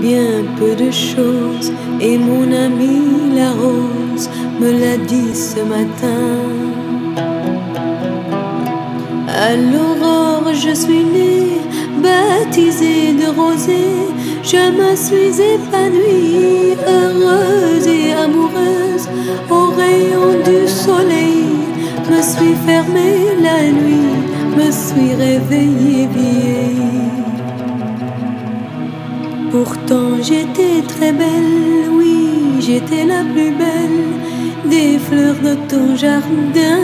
bien peu de choses, et mon ami la rose me l'a dit ce matin. À l'aurore je suis née, baptisée de rosée, je me suis épanouie, heureuse et amoureuse, au rayon du soleil. Me suis fermée la nuit, me suis réveillée vieille. Pourtant j'étais très belle, oui, j'étais la plus belle des fleurs de ton jardin.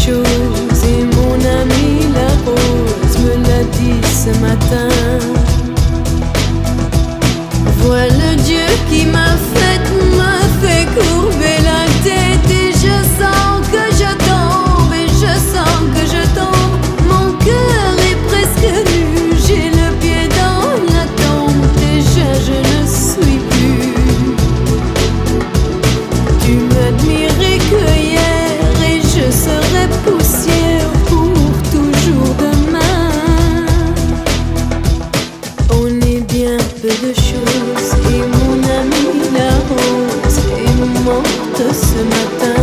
Choses, et mon ami la rose me l'a dit ce matin. Voilà Dieu qui m'a fait courber la tête, et je sens que je tombe, et je sens que je tombe. Mon cœur est presque nu, j'ai le pied dans la tombe, déjà je ne suis plus. Tu m'admirais que hier, et je serai poussière pour toujours demain. On est bien peu de choses, et mon ami la rose est morte ce matin.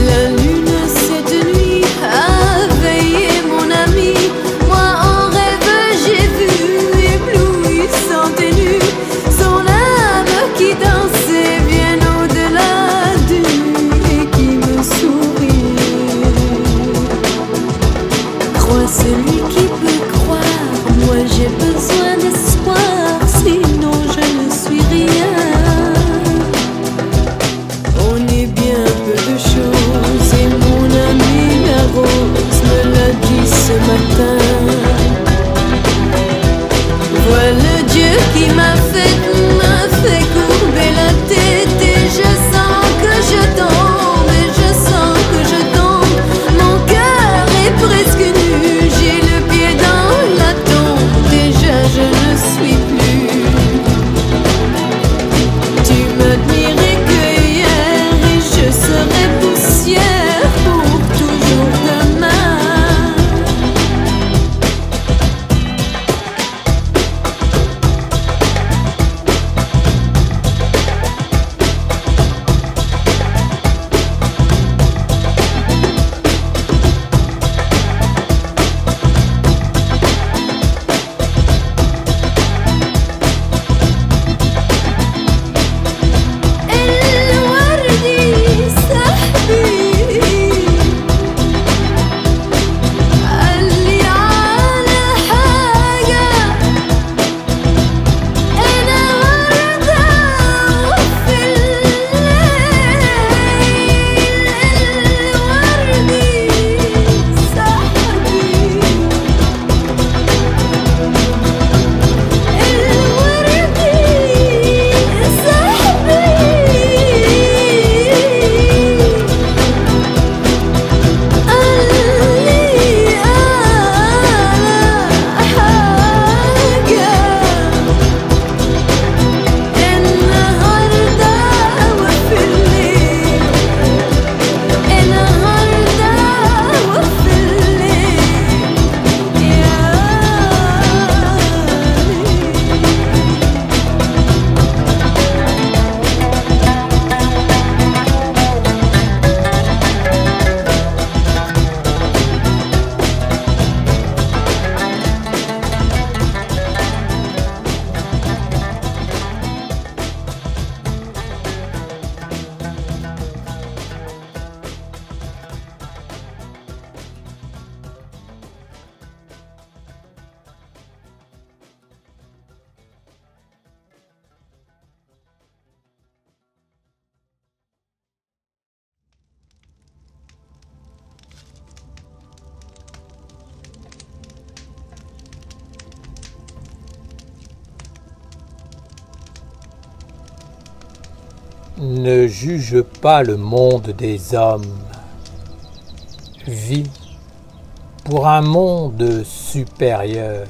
La lune cette nuit a veillé mon ami, moi en rêve j'ai vu éblouissante et nue son âme qui dansait bien au-delà de lui et qui me sourit. Crois celui qui peut croire, moi j'ai besoin d'espoir, sinon je ne suis rien. On est bien peu de choses, et mon ami la rose me l'a dit ce matin. Voilà Dieu qui m'a fait courber la tête, et je sens que je tombe, et je sens que je tombe. Mon cœur est presque nu, j'ai le pied dans la tombe, déjà je ne suis plus. Tu m'admirais que hier, et je serai poussière pour toujours demain. Ne juge pas le monde des hommes. Vis pour un monde supérieur.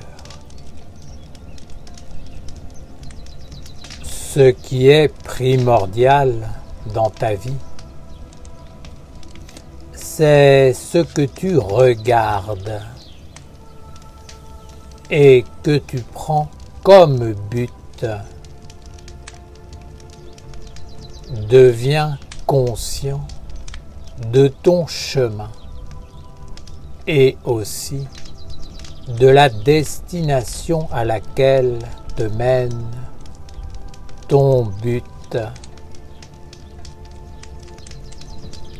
Ce qui est primordial dans ta vie, c'est ce que tu regardes et que tu prends comme but. Deviens conscient de ton chemin et aussi de la destination à laquelle te mène ton but.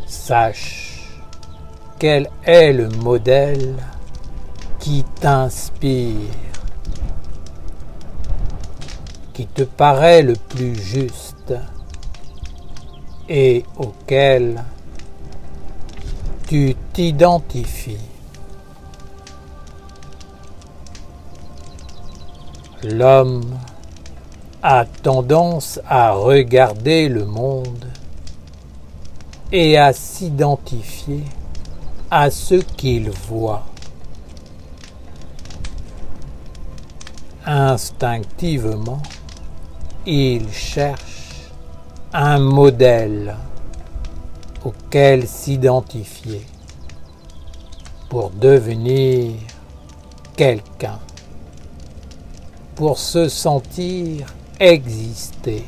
Sache quel est le modèle qui t'inspire, qui te paraît le plus juste et auquel tu t'identifies. L'homme a tendance à regarder le monde et à s'identifier à ce qu'il voit. Instinctivement, il cherche un modèle auquel s'identifier pour devenir quelqu'un, pour se sentir exister.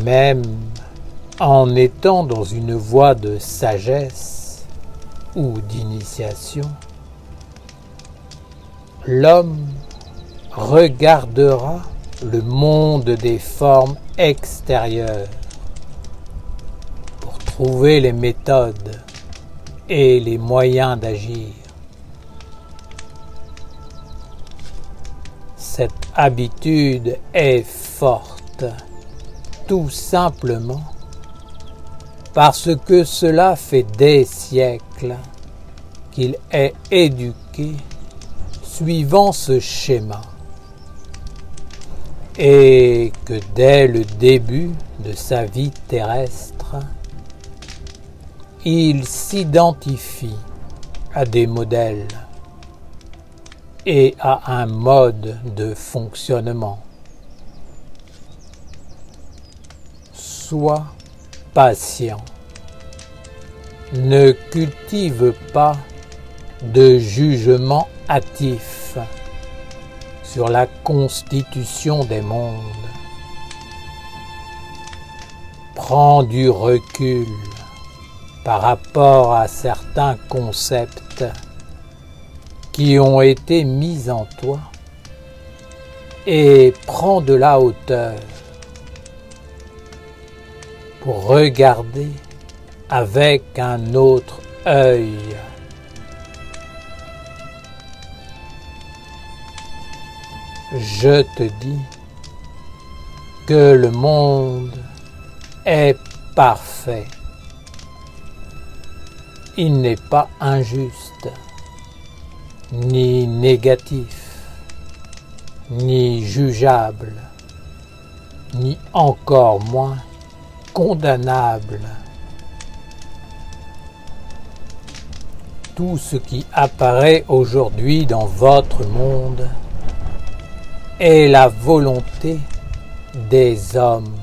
Même en étant dans une voie de sagesse ou d'initiation, l'homme regardera le monde des formes extérieures pour trouver les méthodes et les moyens d'agir. Cette habitude est forte, tout simplement parce que cela fait des siècles qu'il est éduqué suivant ce schéma et que dès le début de sa vie terrestre, il s'identifie à des modèles et à un mode de fonctionnement. Sois patient. Ne cultive pas de jugement hâtif sur la constitution des mondes. Prends du recul par rapport à certains concepts qui ont été mis en toi et prends de la hauteur pour regarder avec un autre œil. Je te dis que le monde est parfait. Il n'est pas injuste, ni négatif, ni jugeable, ni encore moins condamnable. Tout ce qui apparaît aujourd'hui dans votre monde est la volonté des hommes,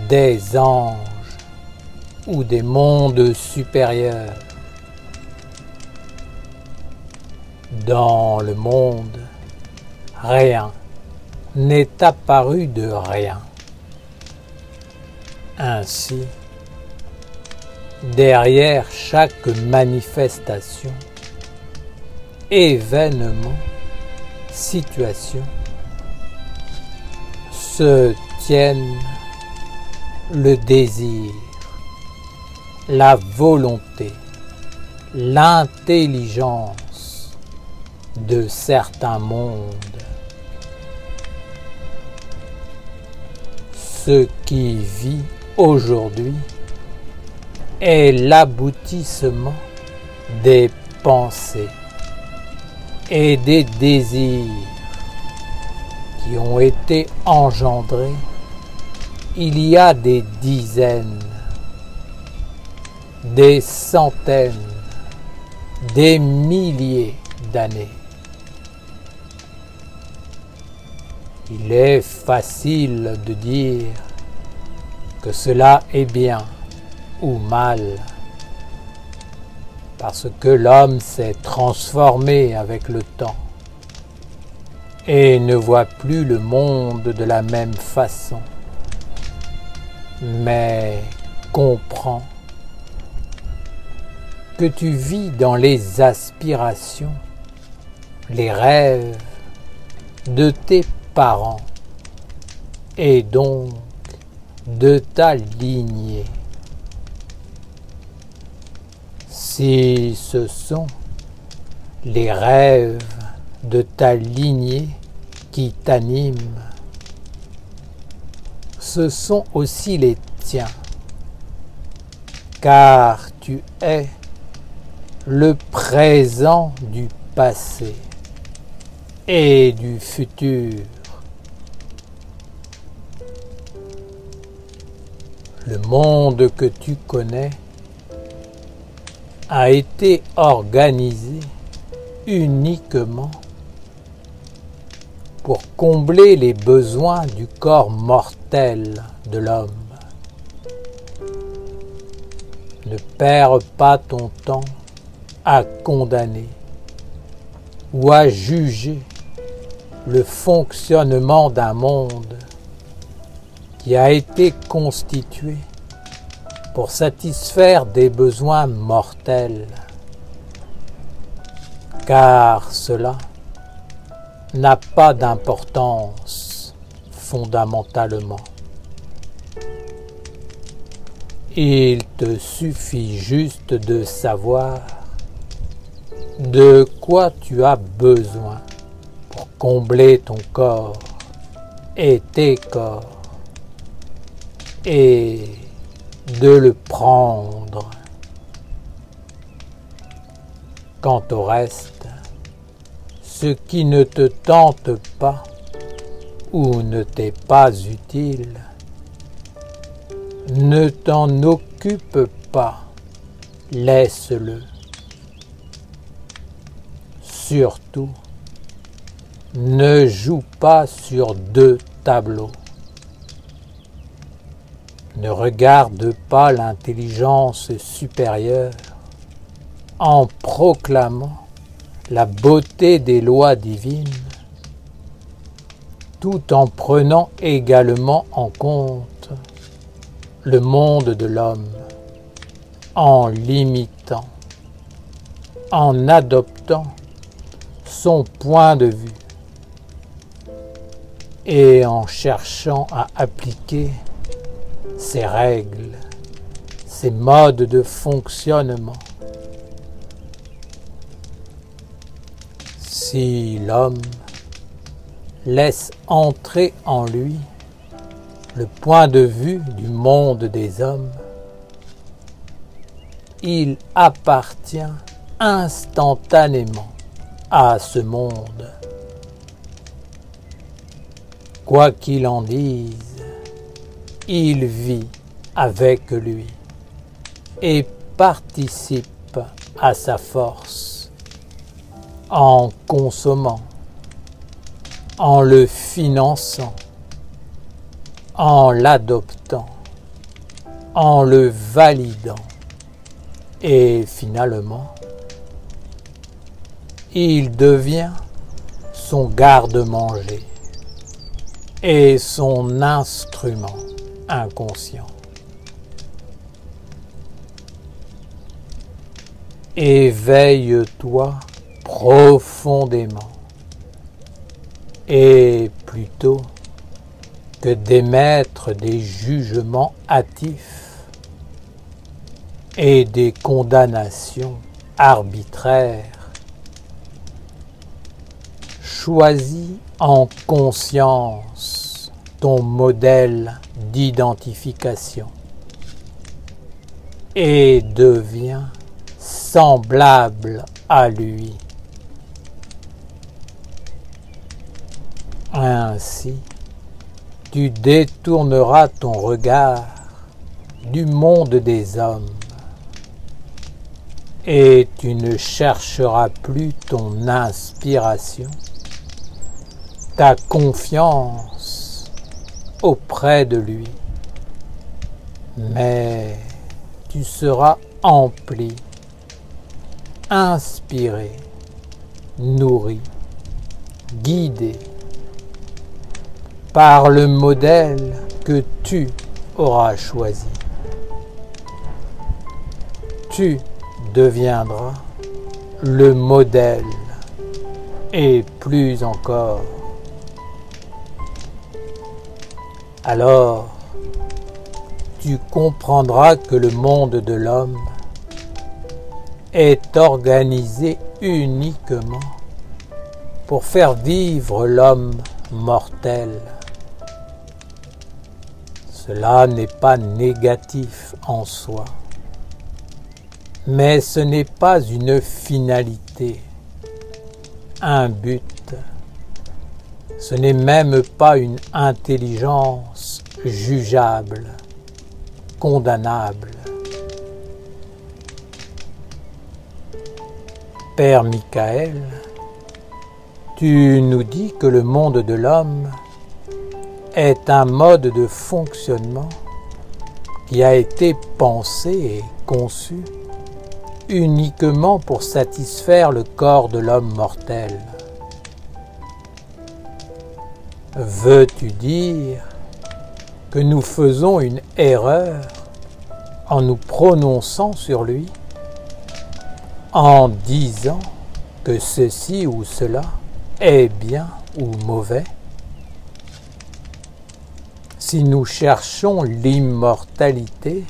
des anges ou des mondes supérieurs. Dans le monde, rien n'est apparu de rien. Ainsi, derrière chaque manifestation, événement, situation, se tiennent le désir, la volonté, l'intelligence de certains mondes. Ce qui vit aujourd'hui est l'aboutissement des pensées et des désirs qui ont été engendrés il y a des dizaines des centaines, des milliers d'années. Il est facile de dire que cela est bien ou mal, parce que l'homme s'est transformé avec le temps et ne voit plus le monde de la même façon, mais comprend que tu vis dans les aspirations, les rêves de tes parents et donc de ta lignée. Si ce sont les rêves de ta lignée qui t'animent, ce sont aussi les tiens, car tu es le présent du passé et du futur. Le monde que tu connais a été organisé uniquement pour combler les besoins du corps mortel de l'homme. Ne perds pas ton temps à condamner ou à juger le fonctionnement d'un monde qui a été constitué pour satisfaire des besoins mortels, car cela n'a pas d'importance fondamentalement. Il te suffit juste de savoir de quoi tu as besoin pour combler ton corps et tes corps, et de le prendre. Quant au reste, ce qui ne te tente pas ou ne t'est pas utile, ne t'en occupe pas, laisse-le. Surtout, ne joue pas sur deux tableaux. Ne regarde pas l'intelligence supérieure en proclamant la beauté des lois divines, tout en prenant également en compte le monde de l'homme, en l'imitant, en adoptant son point de vue et en cherchant à appliquer ses règles, ses modes de fonctionnement. Si l'homme laisse entrer en lui le point de vue du monde des hommes, il appartient instantanément à ce monde. Quoi qu'il en dise, il vit avec lui et participe à sa force en consommant, en le finançant, en l'adoptant, en le validant et finalement, il devient son garde-manger et son instrument inconscient. Éveille-toi profondément et plutôt que d'émettre des jugements hâtifs et des condamnations arbitraires, choisis en conscience ton modèle d'identification et deviens semblable à lui. Ainsi, tu détourneras ton regard du monde des hommes et tu ne chercheras plus ton inspiration, ta confiance auprès de lui, mais tu seras empli, inspiré, nourri, guidé par le modèle que tu auras choisi. Tu deviendras le modèle et plus encore. Alors, tu comprendras que le monde de l'homme est organisé uniquement pour faire vivre l'homme mortel. Cela n'est pas négatif en soi, mais ce n'est pas une finalité, un but. Ce n'est même pas une intelligence jugeable, condamnable. Père Michael, tu nous dis que le monde de l'homme est un mode de fonctionnement qui a été pensé et conçu uniquement pour satisfaire le corps de l'homme mortel. Veux-tu dire que nous faisons une erreur en nous prononçant sur lui, en disant que ceci ou cela est bien ou mauvais? Si nous cherchons l'immortalité,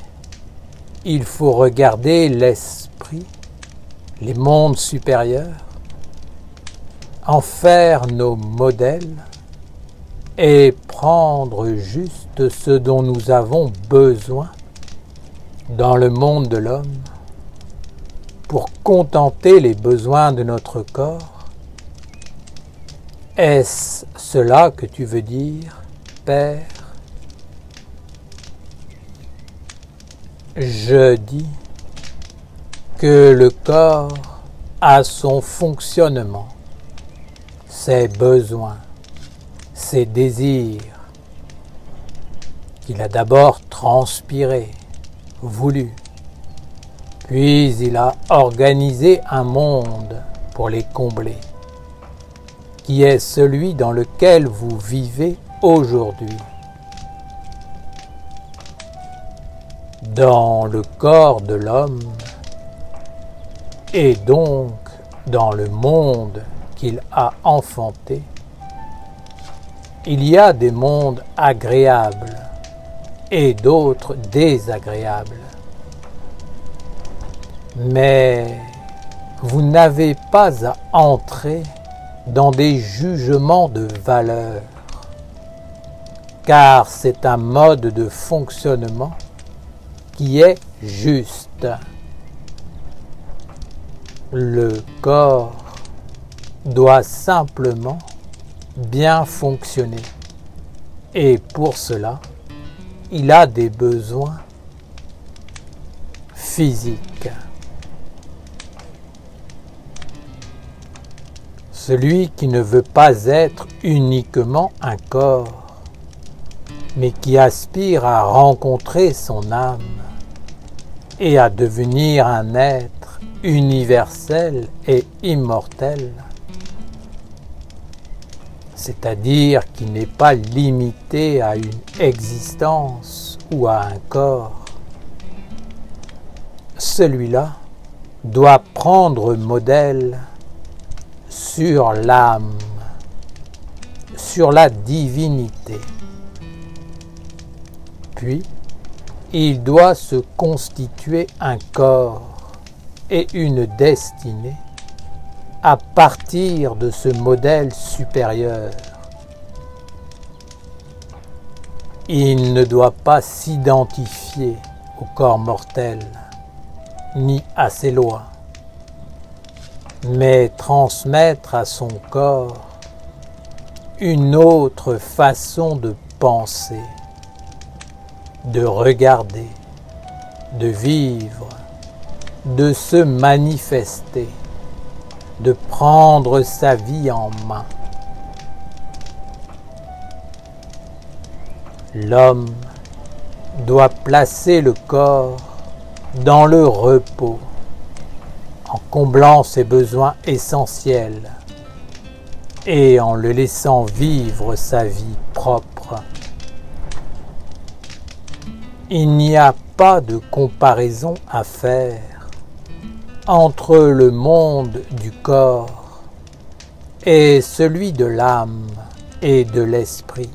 il faut regarder l'esprit, les mondes supérieurs, en faire nos modèles et prendre juste ce dont nous avons besoin dans le monde de l'homme pour contenter les besoins de notre corps. Est-ce cela que tu veux dire, Père? Je dis que le corps a son fonctionnement, ses besoins, ses désirs, qu'il a d'abord transpiré, voulu, puis il a organisé un monde pour les combler, qui est celui dans lequel vous vivez aujourd'hui. Dans le corps de l'homme, et donc dans le monde qu'il a enfanté, il y a des mondes agréables et d'autres désagréables. Mais vous n'avez pas à entrer dans des jugements de valeur, car c'est un mode de fonctionnement qui est juste. Le corps doit simplement bien fonctionner, et pour cela, il a des besoins physiques. Celui qui ne veut pas être uniquement un corps, mais qui aspire à rencontrer son âme et à devenir un être universel et immortel, c'est-à-dire qui n'est pas limité à une existence ou à un corps, celui-là doit prendre modèle sur l'âme, sur la divinité. Puis, il doit se constituer un corps et une destinée à partir de ce modèle supérieur. Il ne doit pas s'identifier au corps mortel, ni à ses lois, mais transmettre à son corps une autre façon de penser, de regarder, de vivre, de se manifester, de prendre sa vie en main. L'homme doit placer le corps dans le repos, en comblant ses besoins essentiels et en le laissant vivre sa vie propre. Il n'y a pas de comparaison à faire entre le monde du corps et celui de l'âme et de l'esprit,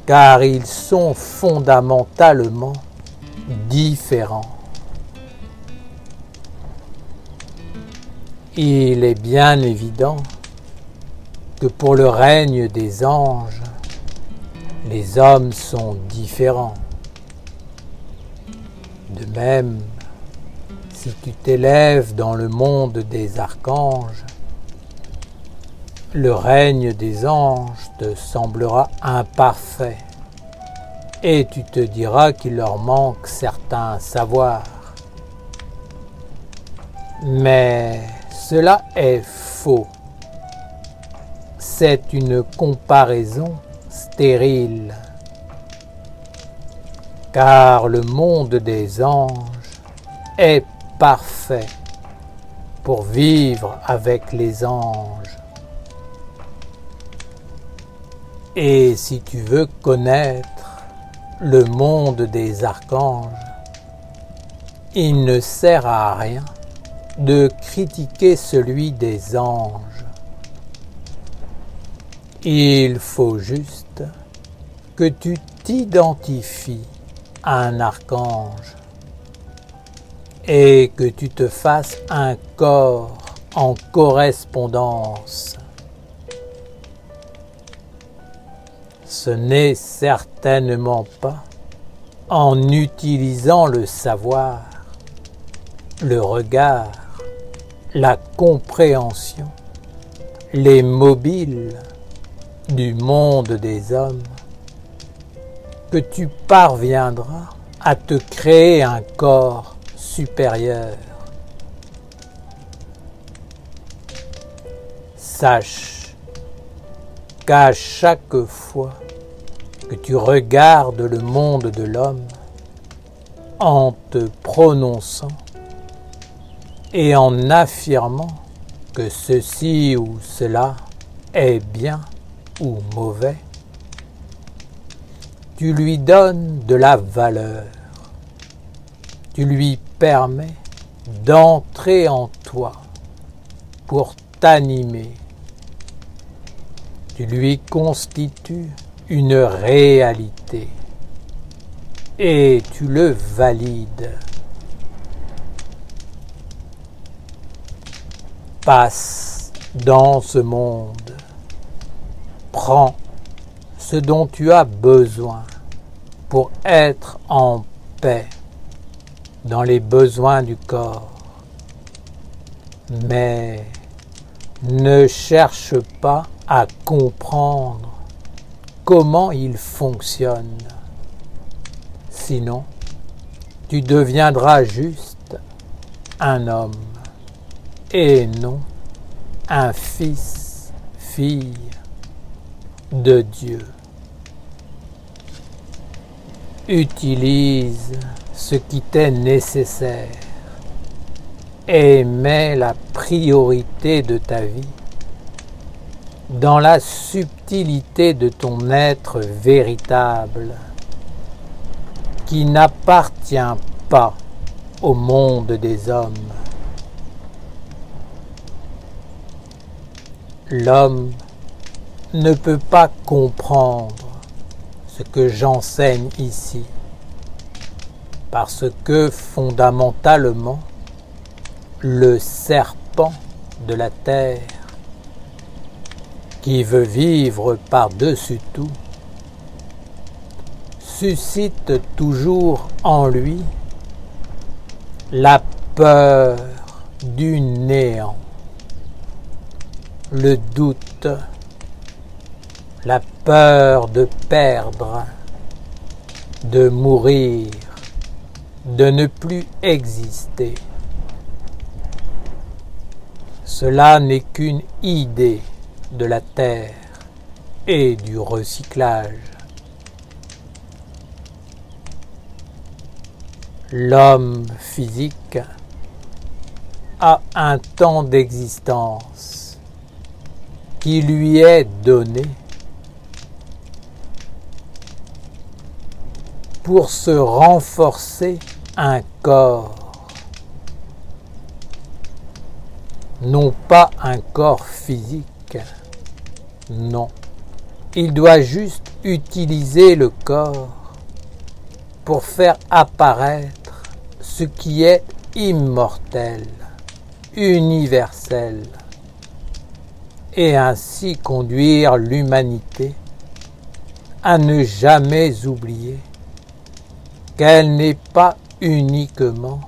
car ils sont fondamentalement différents. Il est bien évident que pour le règne des anges, les hommes sont différents. De même, si tu t'élèves dans le monde des archanges, le règne des anges te semblera imparfait et tu te diras qu'il leur manque certains savoirs. Mais cela est faux. C'est une comparaison stérile, car le monde des anges est parfait pour vivre avec les anges. Et si tu veux connaître le monde des archanges, il ne sert à rien de critiquer celui des anges. Il faut juste que tu t'identifies à un archange et que tu te fasses un corps en correspondance. Ce n'est certainement pas en utilisant le savoir, le regard, la compréhension, les mobiles du monde des hommes que tu parviendras à te créer un corps supérieur. Sache qu'à chaque fois que tu regardes le monde de l'homme en te prononçant et en affirmant que ceci ou cela est bien ou mauvais, tu lui donnes de la valeur, tu lui permets d'entrer en toi pour t'animer, tu lui constitues une réalité et tu le valides. Passe dans ce monde, prends ce dont tu as besoin pour être en paix dans les besoins du corps. Mais ne cherche pas à comprendre comment il fonctionne. Sinon, tu deviendras juste un homme et non un fils, fille de Dieu. Utilise ce qui t'est nécessaire et mets la priorité de ta vie dans la subtilité de ton être véritable qui n'appartient pas au monde des hommes. L'homme ne peut pas comprendre ce que j'enseigne ici, parce que fondamentalement, le serpent de la terre, qui veut vivre par-dessus tout, suscite toujours en lui la peur du néant, le doute, la peur de perdre, de mourir, de ne plus exister. Cela n'est qu'une idée de la Terre et du recyclage. L'homme physique a un temps d'existence qui lui est donné pour se renforcer un corps, non pas un corps physique, non. Il doit juste utiliser le corps pour faire apparaître ce qui est immortel, universel, et ainsi conduire l'humanité à ne jamais oublier qu'elle n'est pas uniquement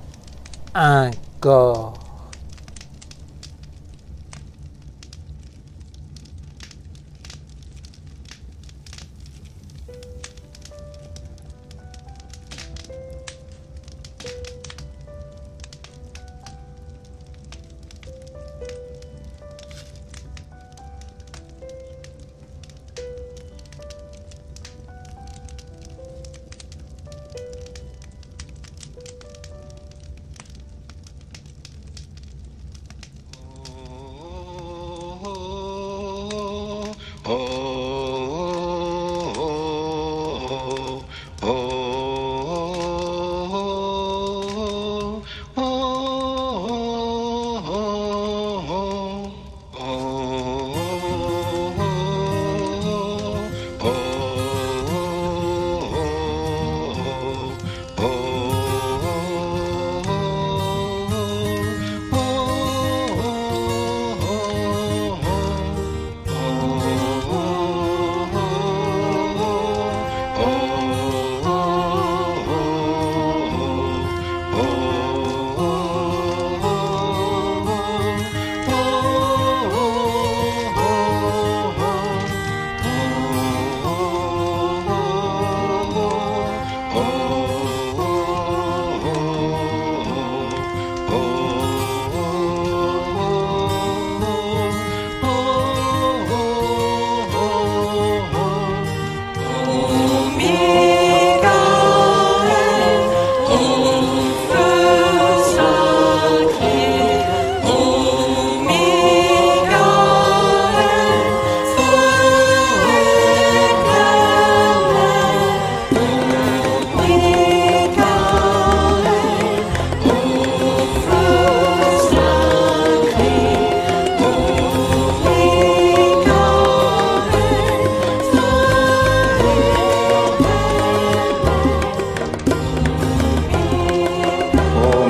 un corps.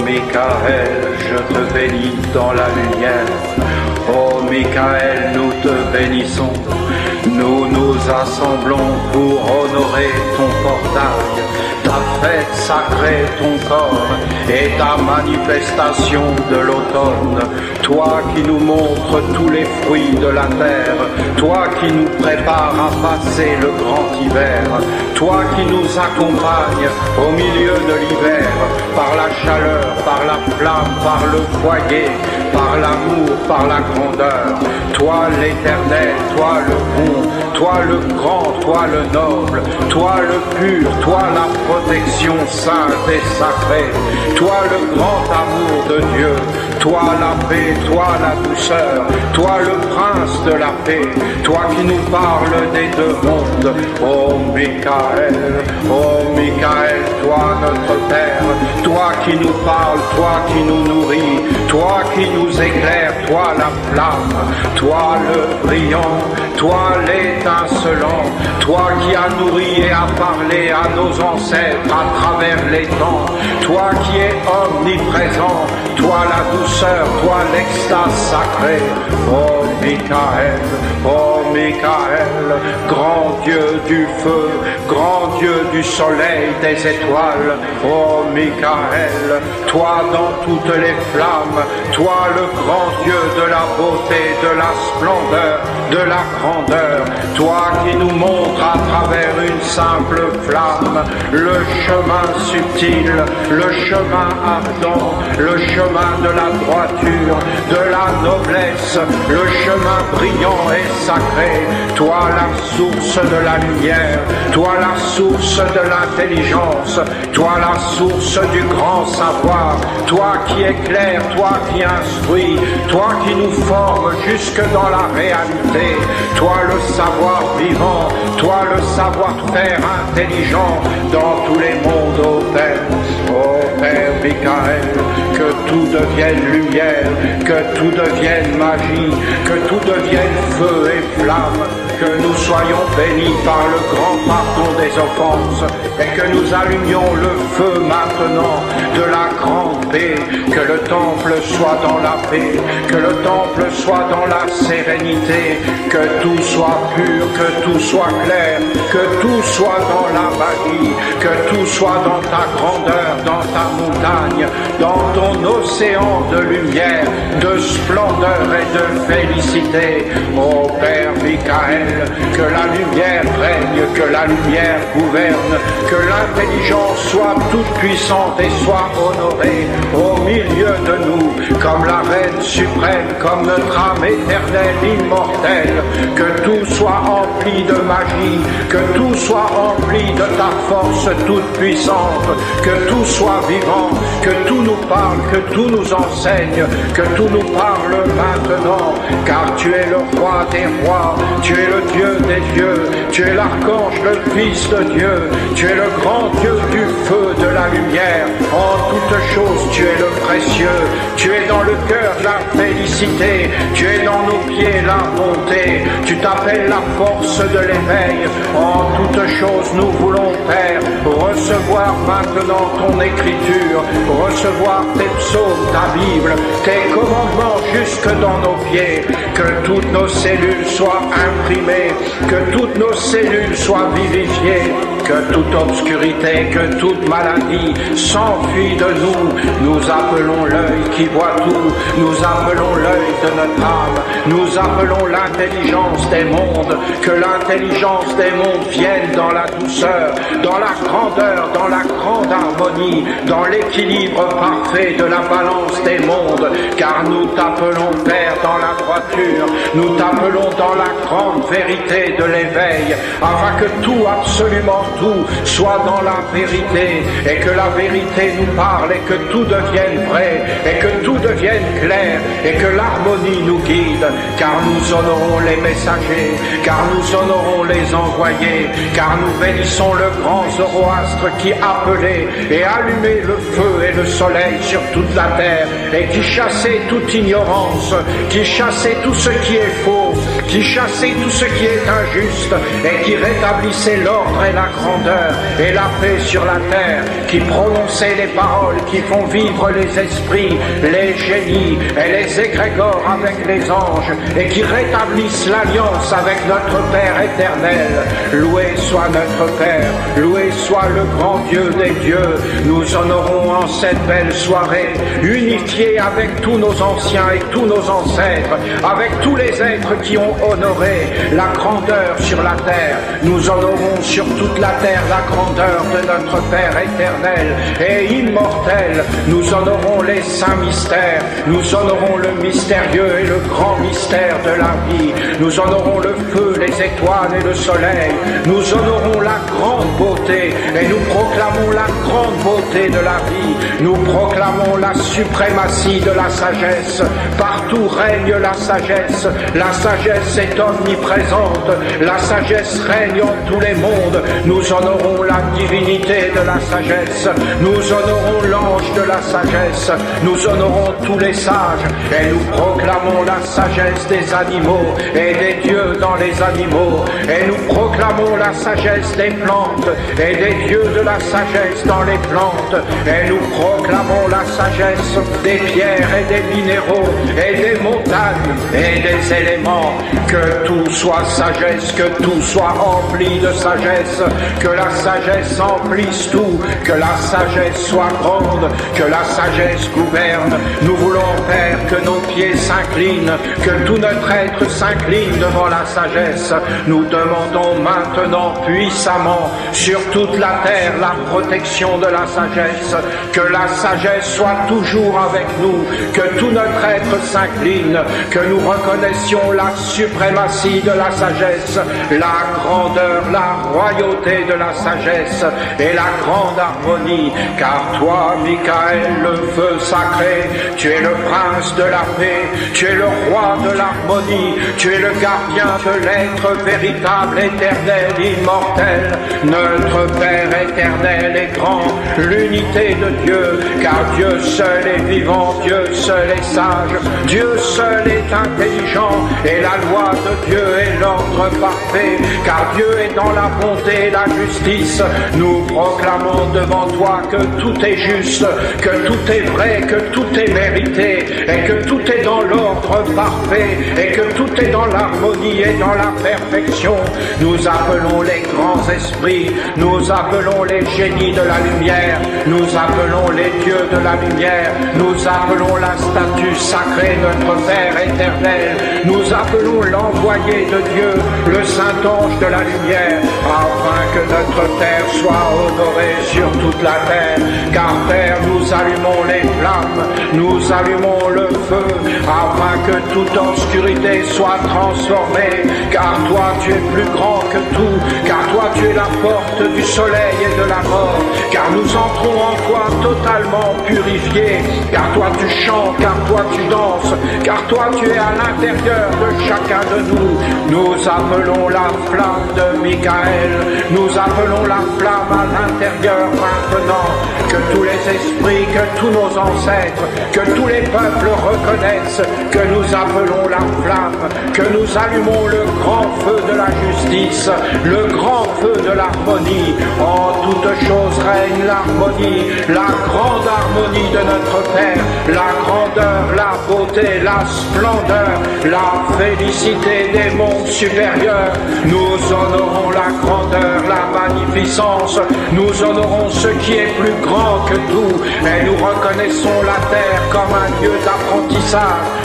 Michael, je te bénis dans la lumière. Oh Michael, nous te bénissons. Nous nous assemblons pour honorer ton portail, ta fête sacrée, ton corps et ta manifestation de l'automne. Toi qui nous montres tous les fruits de la terre, toi qui nous prépares à passer le grand hiver, toi qui nous accompagnes au milieu de l'hiver, par la chaleur, par la flamme, par le foyer, par l'amour, par la grandeur. Toi l'éternel, toi le bon, toi le grand, toi le noble, toi le pur, toi la protection sainte et sacrée, toi le grand amour de Dieu, toi la paix, toi la douceur, toi le prince de la paix, toi qui nous parles des deux mondes. Oh Michael, toi notre Père, toi qui nous parles, toi qui nous nourris, toi qui nous éclaires, toi la flamme, toi le brillant, toi l'étincelant, toi qui as nourri et as parlé à nos ancêtres à travers les temps, toi qui es omniprésent, toi la douceur, toi l'extase sacrée. Oh Michael, oh Michael, grand Dieu du feu, grand Dieu du soleil, des étoiles. Oh Michael, toi dans toutes les flammes, toi le grand Dieu de la beauté, de la splendeur, de la grandeur, toi qui nous montres à travers une simple flamme le chemin subtil, le chemin ardent, le chemin de la droiture, de la noblesse, le chemin brillant et sacré, toi la source de la lumière, toi la source de l'intelligence, toi la source du grand savoir, toi qui éclaires, toi qui instruis, toi qui nous formes jusque dans la réalité, toi le savoir vivant, toi le savoir-faire intelligent dans tous les mondes, ô Père. Ô Père Michael, que tout devienne lumière, que tout devienne magie, que tout devienne feu et flamme, que nous soyons bénis par le grand pardon des offenses et que nous allumions le feu maintenant de la grande paix, que le temple soit dans la paix, que le temple soit dans la sérénité, que tout soit pur, que tout soit clair, que tout soit dans la magie, que tout soit dans ta grandeur, dans ta montagne, dans ton océan de lumière, de splendeur et de félicité. Ô Père Michael, que la lumière règne, que la lumière gouverne, que l'intelligence soit toute puissante et soit honorée au milieu de nous, comme la reine suprême, comme notre âme éternelle, immortelle, que tout soit empli de magie, que tout soit empli de ta force toute puissante, que tout soit vivant, que tout nous parle, que tout nous enseigne, que tout nous parle maintenant, car tu es le roi des rois, tu es le Dieu des dieux, tu es l'archange, le Fils de Dieu, tu es le grand Dieu du feu, de la lumière, en toutes choses tu es le précieux, tu es dans le cœur la félicité, tu es dans nos pieds la bonté, tu t'appelles la force de l'éveil, en toutes choses nous voulons, Père, recevoir maintenant ton écriture, recevoir tes psaumes, ta Bible, tes commandements jusque dans nos pieds, que toutes nos cellules soient imprimées, que toutes nos cellules soient vivifiées, que toute obscurité, que toute maladie s'enfuit de nous. Nous appelons l'œil qui voit tout, nous appelons l'œil de notre âme, nous appelons l'intelligence des mondes, que l'intelligence des mondes vienne dans la douceur, dans la grandeur, dans la grande harmonie, dans l'équilibre parfait de la balance des mondes, car nous t'appelons Père dans la droiture, nous t'appelons dans la grande vérité de l'éveil, afin que tout, absolument tout, soit dans la vérité, et que la vérité nous parle, et que tout devienne vrai, et que tout devienne clair, et que l'harmonie nous guide, car nous honorons les messagers, car nous honorons les envoyés, car nous bénissons le grand Zoroastre qui appelait et allumait le feu et le soleil sur toute la terre, et qui chassait toute ignorance, qui chassait tout ce qui est faux, qui chassait tout ce qui est injuste, et qui rétablissait l'ordre et la grandeur et la paix sur la terre, qui prononçait les paroles qui font vivre les esprits, les génies et les égrégores avec les anges, et qui rétablissent l'alliance avec notre Père éternel. Loué soit notre Père, loué soit le grand Dieu des dieux. Nous honorons en cette belle soirée, unifiés avec tous nos anciens et tous nos ancêtres, avec tous les êtres qui ont honoré la grandeur sur la terre. Nous honorons sur toute la terre la grandeur de notre Père éternel et immortel. Nous honorons les saints mystères, nous honorons le mystérieux et le grand mystère de la vie. Nous honorons le feu, les étoiles et le soleil. Nous honorons la grande beauté et nous proclamons la grande beauté de la vie. Nous proclamons la suprématie de la sagesse. Partout règne la sagesse. La sagesse est omniprésente. La sagesse règne en tous les mondes. Nous honorons la divinité de la sagesse. Nous honorons l'ange de la sagesse. Nous honorons tous les sages et nous proclamons la sagesse des animaux et des dieux dans les animaux. Et nous proclamons la sagesse des plantes et des dieux de la sagesse dans les plantes. Et nous proclamons la sagesse des pierres et des minéraux et des montagnes et des éléments. que tout soit sagesse, que tout soit empli de sagesse, que la sagesse emplisse tout, que la sagesse soit grande, que la sagesse gouverne. Nous voulons, Père, que nos pieds s'inclinent, que tout notre être s'incline devant la sagesse. Nous demandons maintenant puissamment sur toute la terre la protection de la sagesse, que la sagesse soit toujours avec nous, que tout notre être s'incline, que nous reconnaissions la suprématie de la sagesse, la grandeur, la royauté de la sagesse et la grande harmonie, car toi, Michael, le feu sacré, tu es le prince de la paix, tu es le roi de l'harmonie, tu es le gardien de l'être véritable, éternel, immortel, notre Père éternel et grand, l'unité de Dieu, car Dieu seul est vivant, Dieu seul est sage, Dieu seul est intelligent, et la loi de Dieu est l'ordre parfait, car Dieu est dans la bonté et la justice. Nous proclamons devant toi que tout est juste, que tout est vrai, que tout est mérité, et que tout est dans l'ordre parfait, et que tout est dans l'harmonie et dans la perfection. Nous appelons les grands esprits, nous appelons les génies de la lumière, nous appelons les dieux de la lumière, nous appelons la statue sacrée, notre Père éternel, nous appelons l'envoyé de Dieu, le Saint-Ange de la lumière, afin que notre terre soit honorée sur toute la terre, car Père, nous allumons les flammes, nous allumons le feu, afin que toute obscurité soit transformée, car toi tu es plus grand que tout, car toi tu es la porte du soleil et de la mort, car nous entrons en toi totalement purifiés, car toi tu chantes, car toi tu danses, car toi tu es à l'intérieur de chacun de nous. Nous appelons la flamme de Michael, nous appelons la flamme à l'intérieur maintenant, que tous les esprits, que tous nos ancêtres, que tous les peuples reconnaissent que nous appelons la flamme, que nous allumons le grand feu de la justice, le grand feu de l'harmonie. En toutes choses règne l'harmonie, la grande harmonie de notre Père, la grandeur, la beauté, la splendeur, la félicité des mondes supérieurs. Nous honorons la grandeur, la magnificence, nous honorons ce qui est plus grand que tout, et nous reconnaissons la terre comme un lieu d'apprentissage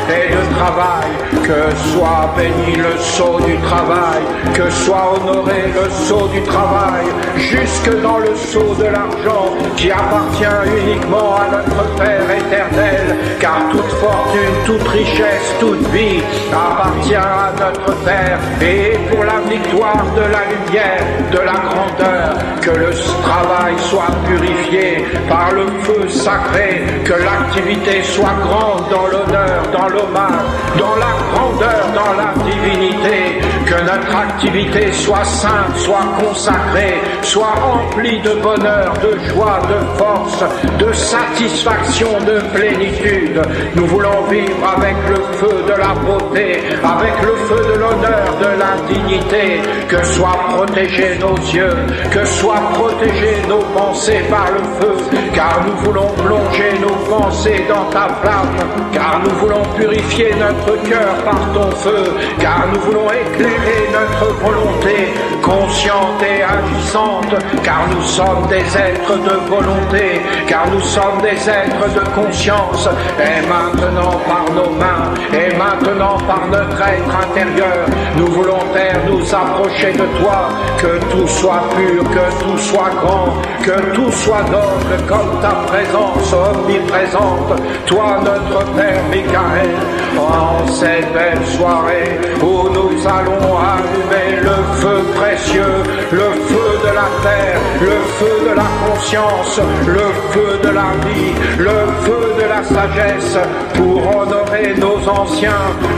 et de travail. Que soit béni le sceau du travail, que soit honoré le sceau du travail, jusque dans le sceau de l'argent qui appartient uniquement à notre Père éternel, car toute fortune, toute richesse, toute vie appartient à notre Père, et pour la victoire de la lumière, de la grandeur, que le travail soit purifié par le feu sacré, que l'activité soit grande dans l'honneur, dans l'hommage, dans la grandeur, dans la divinité, que notre activité soit sainte, soit consacrée, soit emplie de bonheur, de joie, de force, de satisfaction, de plénitude. Nous voulons vivre avec le feu de la beauté, avec le feu de l'honneur, de l'indignité, que soient protégés nos yeux, que soient protégées nos pensées par le feu, car nous voulons plonger nos pensées dans ta flamme, car nous voulons purifier notre cœur par ton feu, car nous voulons éclairer notre volonté consciente et agissante, car nous sommes des êtres de volonté, car nous sommes des êtres de conscience, et maintenant par nos mains, et maintenant par notre être intérieur, nous voulons, Père, nous approcher de toi, que tout soit pur, que tout soit grand, que tout soit noble comme ta présence omniprésente, toi notre Père Michael, en cette belle soirée où nous allons allumer le feu précieux, le feu de la terre, le feu de la conscience, le feu de la vie, le feu de la sagesse, pour honorer nos anciens,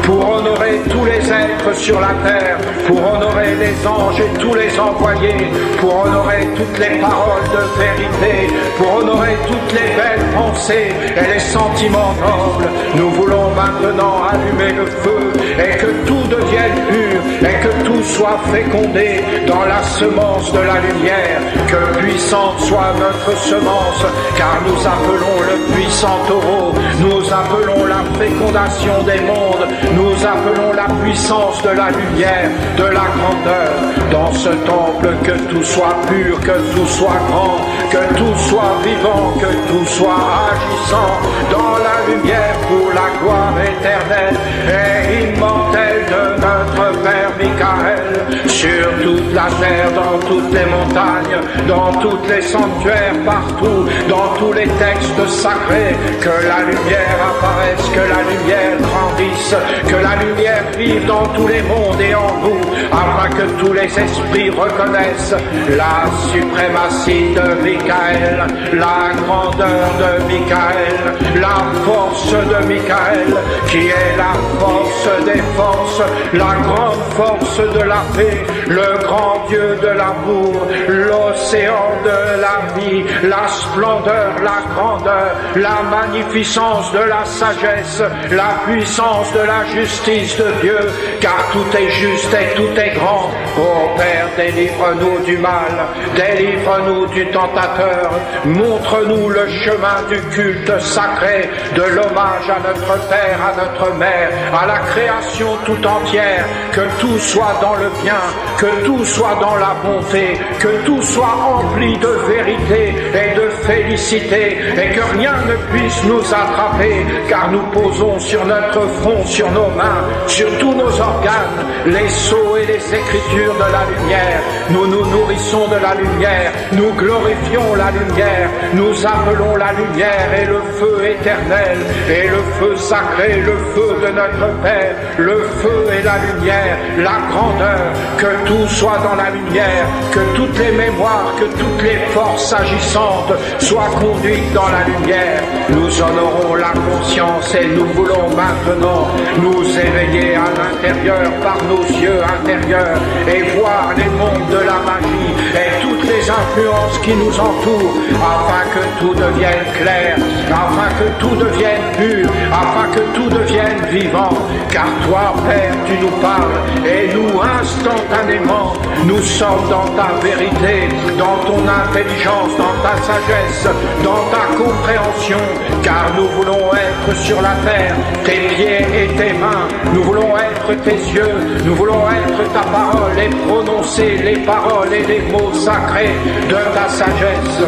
pour honorer tous les êtres sur la terre, pour honorer les anges et tous les envoyés, pour honorer toutes les paroles de vérité, pour honorer toutes les belles pensées et les sentiments nobles. Nous voulons maintenant allumer le feu et que tout devienne pur et que tout tout soit fécondé dans la semence de la lumière, que puissante soit notre semence, car nous appelons le puissant taureau, nous appelons la fécondation des mondes, nous appelons la puissance de la lumière, de la grandeur. Dans ce temple, que tout soit pur, que tout soit grand, que tout soit vivant, que tout soit agissant dans la lumière pour la gloire éternelle et immortelle de notre Père Michael, sur toute la terre, dans toutes les montagnes, dans tous les sanctuaires, partout, dans tous les textes sacrés, que la lumière apparaisse, que la lumière grandisse, que la lumière vive dans tous les mondes et en nous, afin que tous les esprits reconnaissent la suprématie de Michael, la grandeur de Michael, la force de Michael, qui est la force des forces, la grande force de la paix, le grand Dieu de l'amour, l'océan de la vie, la splendeur, la grandeur, la magnificence de la sagesse, la puissance de la justice de Dieu, car tout est juste et tout est grand. Ô Père, délivre-nous du mal, délivre-nous du tentateur, montre-nous le chemin du culte sacré, de l'hommage à notre Père, à notre Mère, à la création tout entière, que tout soit dans le bien, que tout soit dans la bonté, que tout soit empli de vérité et de félicité, et que rien ne puisse nous attraper, car nous posons sur notre front, sur nos mains, sur tous nos organes, les sceaux et les écritures de la lumière. Nous nous nourrissons de la lumière, nous glorifions la lumière, nous appelons la lumière et le feu éternel, et le feu sacré, le feu de notre Père, le feu et la lumière, la grandeur, que tout soit dans la lumière, que toutes les mémoires, que toutes les forces agissantes soient conduites dans la lumière. Nous honorons la conscience et nous voulons maintenant nous éveiller à l'intérieur par nos yeux intérieurs et voir les mondes de la magie et toutes les influences qui nous entourent, afin que tout devienne clair, afin que tout devienne pur, afin que tout devienne vivant. Car toi, Père, tu nous parles et nous, instantanément, nous sommes dans ta vérité, dans ton intelligence, dans ta sagesse, dans ta compréhension, car nous voulons être sur la terre, tes pieds et tes mains, nous voulons être tes yeux, nous voulons être ta parole et prononcer les paroles et les mots sacrés de ta sagesse.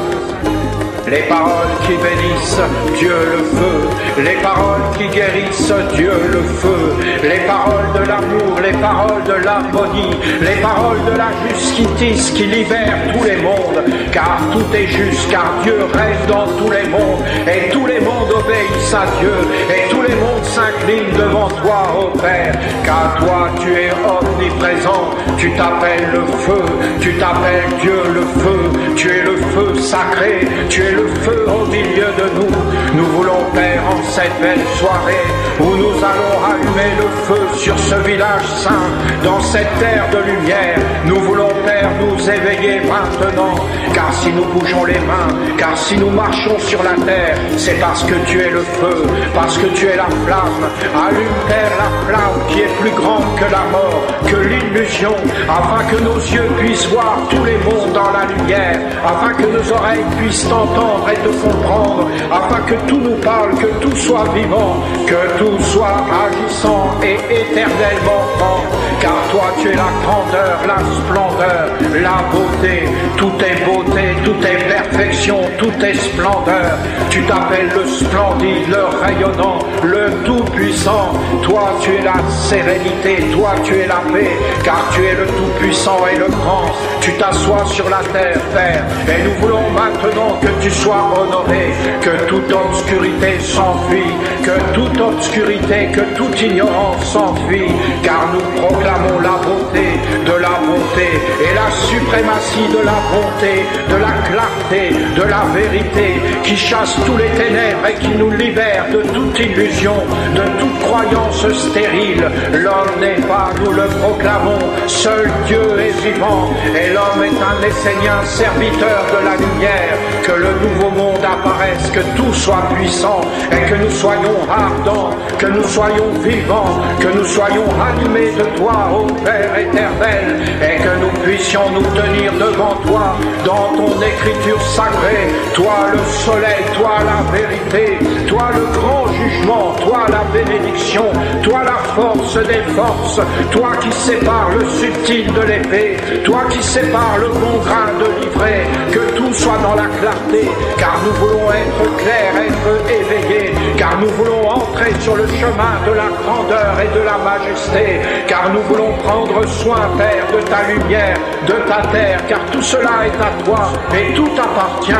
Les paroles qui bénissent, Dieu le feu. Les paroles qui guérissent, Dieu le feu. Les paroles de l'amour, les paroles de l'harmonie, les paroles de la justice qui libèrent tous les mondes. Car tout est juste, car Dieu règne dans tous les mondes. Et tous les mondes obéissent à Dieu. Et tous les mondes s'inclinent devant toi, ô Père. Car toi, tu es omniprésent. Tu t'appelles le feu. Tu t'appelles Dieu le feu. Tu es le feu sacré. Tu es le feu au milieu de nous. Nous voulons, Père, en cette belle soirée où nous allons allumer le feu sur ce village saint, dans cette terre de lumière, nous voulons, Père, nous éveiller maintenant, car si nous bougeons les mains, car si nous marchons sur la terre, c'est parce que tu es le feu, parce que tu es la flamme. Allume, Père, la flamme qui est plus grande que la mort, que l'illusion, afin que nos yeux puissent voir tous les mondes dans la lumière, afin que nos oreilles puissent t'entendre et te comprendre, afin que tout nous parle, que tout soit vivant, que tout soit agissant et éternellement grand, car toi tu es la grandeur, la splendeur, la beauté, tout est beauté, tout est perfection, tout est splendeur. Tu t'appelles le splendide, le rayonnant, le tout-puissant. Toi tu es la sérénité, toi tu es la paix, car tu es le tout-puissant et le grand. Tu t'assois sur la terre, Père, et nous voulons maintenant que tu sois honoré, que toute obscurité s'enfuit, que toute obscurité, que toute ignorance s'enfuit, car nous proclamons la beauté de la bonté et la suprématie de la bonté, de la clarté, de la vérité, qui chasse tous les ténèbres et qui nous libère de toute illusion, de toute croyance stérile. L'homme n'est pas, nous le proclamons, seul Dieu est vivant, et l'homme est un essénien serviteur de la lumière. Que le nouveau monde apparaisse, que tout soit puissant, et que nous soyons ardents, que nous soyons vivants, que nous soyons animés de toi, ô Père éternel, et que nous puissions nous tenir devant toi, dans ton écriture sacrée, toi le soleil, toi la vérité, toi le grand jugement, toi la bénédiction, toi la force des forces, toi qui sépares le subtil de l'épée, toi qui sépares le bon grain de l'ivraie, que tout soit dans la clarté, car nous voulons être clairs, être éveillés, car nous voulons entrer sur le chemin de la grandeur et de la majesté, car nous voulons prendre soin, Père, de ta lumière, de ta terre, car tout cela est à toi et tout appartient.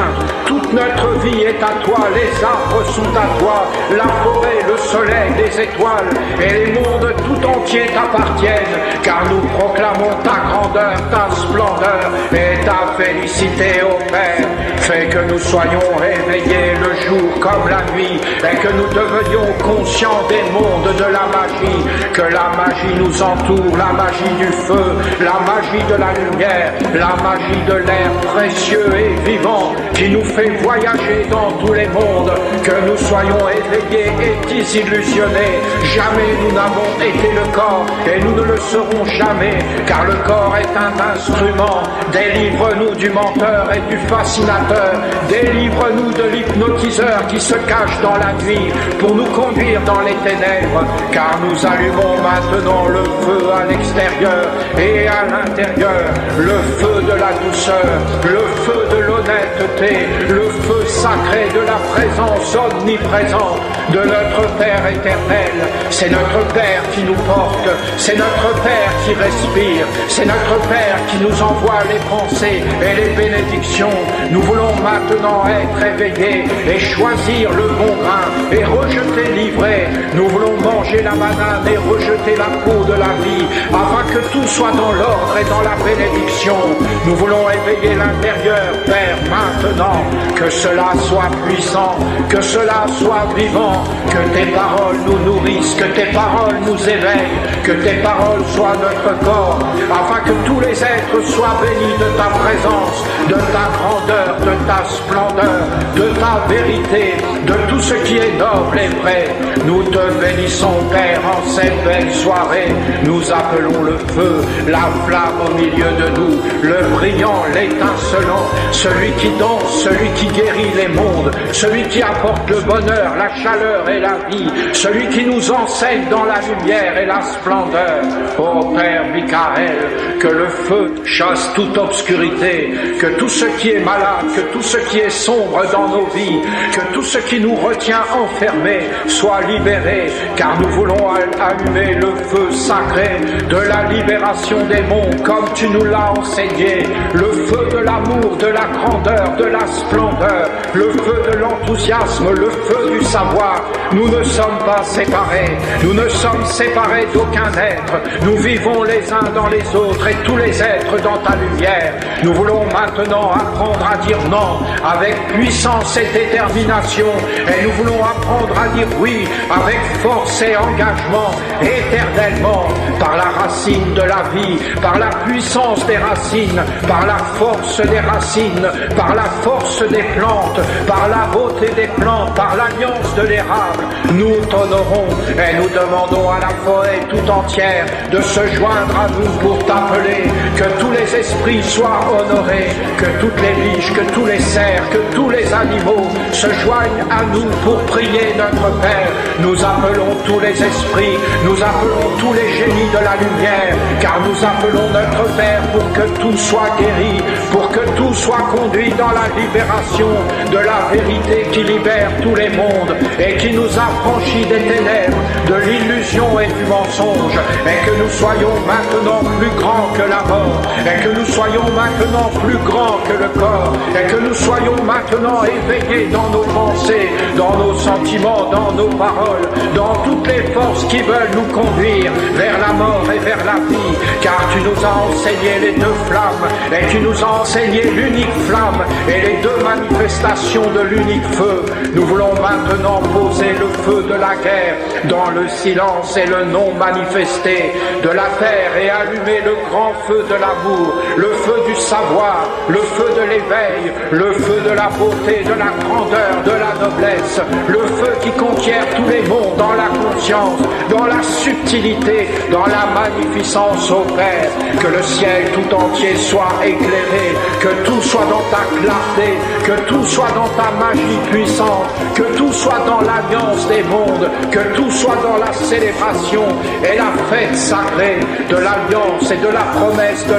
Toute notre vie est à toi, les arbres sont à toi, la forêt, le soleil, les étoiles et les mondes tout entiers t'appartiennent, car nous proclamons ta grandeur, ta splendeur et ta félicité, ô Père. Fais que nous soyons éveillés le jour comme la nuit et que nous devenions conscients des mondes de la magie, que la magie nous entoure, la magie du feu, la magie de la lumière, la magie de l'air précieux et vivant qui nous fait voyager dans tous les mondes, que nous soyons éveillés et désillusionnés. Jamais nous n'avons été le corps et nous ne le serons jamais, car le corps est un instrument. Délivre-nous du menteur et du fascinateur, délivre-nous de l'hypnotiseur qui se cache dans la nuit pour nous conduire dans les ténèbres, car nous allumons maintenant le feu à l'extérieur et à l'intérieur, le feu de la douceur, le feu de l'honnêteté, le feu sacré de la présence omniprésente de notre Père éternel. C'est notre Père qui nous porte, c'est notre Père qui respire, c'est notre Père qui nous envoie les pensées et les bénédictions. Nous voulons maintenant être éveillés et choisir le bon grain et rejeter l'ivraie. Nous voulons manger la banane et rejeter la peau de la vie, afin que tout soit dans l'ordre et dans la bénédiction. Nous voulons éveiller l'intérieur, Père, maintenant, que cela soit puissant, que cela soit vivant, que tes paroles nous nourrissent, que tes paroles nous éveillent, que tes paroles soient notre corps, afin que tous les êtres soient bénis de ta présence, de ta grandeur, de ta splendeur, de ta vérité, de tout ce qui est noble et vrai. Nous te bénissons, Père, en cette belle soirée. Nous appelons le feu, la flamme au milieu de nous, le brillant, l'étincelant, celui qui danse, celui qui guérit les mondes, celui qui apporte le bonheur, la chaleur et la vie, celui qui nous enseigne dans la lumière et la splendeur. Ô Père Michael, que le feu chasse toute obscurité, que tout ce qui est malade, que tout ce qui est sombre dans nos vies, que tout ce qui nous retient enfermés soit libéré, car nous voulons allumer le feu sacré de la libération des mondes comme tu nous l'as enseigné, le feu de l'amour, de la grandeur, de la splendeur, le feu de l'enthousiasme, le feu du savoir. Nous ne sommes pas séparés, nous ne sommes séparés d'aucun être, nous vivons les uns dans les autres et tous les êtres dans ta lumière. Nous voulons maintenant apprendre à dire non avec puissance et détermination, et nous voulons apprendre à dire oui avec force et engagement éternellement, par la racine de la vie, par la puissance des racines, par la force des racines, par la force des plantes, par la beauté des plantes, par l'alliance de l'érable. Nous t'honorons et nous demandons à la forêt tout entière de se joindre à nous pour t'appeler, que tous les esprits soient honorés, que toutes les biches, que tous les cerfs, que tous les animaux se joignent à nous pour prier notre Père. Nous appelons tous les esprits, nous appelons tous les génies de la lumière, car nous appelons notre Père pour que tout soit guéri, pour que tout soit conduit dans la libération de la vérité qui libère tous les mondes et qui nous affranchit des ténèbres, de l'illusion et du mensonge, et que nous soyons maintenant plus grands que la mort, et que nous soyons maintenant plus grands que le corps, et que nous soyons maintenant éveillés dans nos pensées, dans nos sentiments, dans nos paroles, dans toutes les forces qui veulent nous conduire vers la mort et vers la vie, car tu nous as enseigné les deux flammes, et tu nous as enseigné l'unique flamme et les deux manifestations manifestation de l'unique feu. Nous voulons maintenant poser le feu de la guerre dans le silence et le non manifesté de la terre et allumer le grand feu de l'amour, le feu du savoir, le feu de l'éveil, le feu de la beauté, de la grandeur, de la noblesse, le feu qui conquiert tous les mondes dans la conscience, dans la subtilité, dans la magnificence, ô Père. Que le ciel tout entier soit éclairé, que tout soit dans ta clarté, que tout soit dans ta magie puissante, que tout soit dans l'alliance des mondes, que tout soit dans la célébration et la fête sacrée de l'alliance et de la promesse de